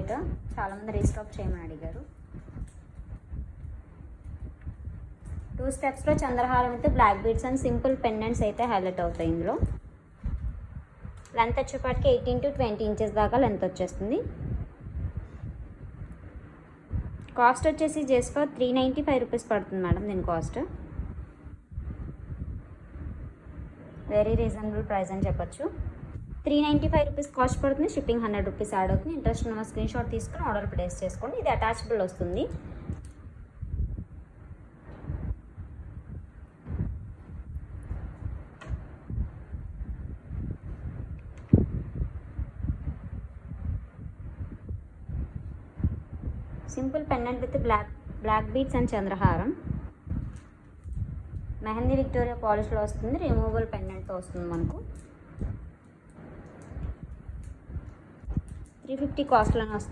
బయట చాలామంది రీస్టాక్ చేయమని అడిగారు. 2 స్టెప్స్లో చంద్రహారం అయితే black beads and simple pendants అయితే హైలైట్ అవుతాయి. ఇందులో లెంత్ వచ్చేపాటికి 18 to 20 ఇంచెస్ దాకా లెంత్ వచ్చేస్తుంది. కాస్ట్ వచ్చేసి జస్ట్ ఫర్ 395 రూపీస్ పడుతుంది మేడం. దీని కాస్ట్ వెరీ రీజనబుల్ ప్రైస్ అని చెప్పొచ్చు. 395 రూపీస్ కాస్ట్ పడుతుంది. షిప్పింగ్ 100 రూపీస్ యాడ్ అవుతుంది. ఇంట్రెస్ట్ ఉన్న స్క్రీన్ షాట్ తీసుకుని ఆర్డర్ ప్లేస్ చేసుకోండి. ఇది అటాచబుల్ వస్తుంది. Simple pendant with black beads and చంద్రహారం. మెహందీ విక్టోరియా పాలిష్లో వస్తుంది. రిమూవబుల్ పెండెంట్తో వస్తుంది మనకు. 350 కాస్ట్లోనే వస్తుంది.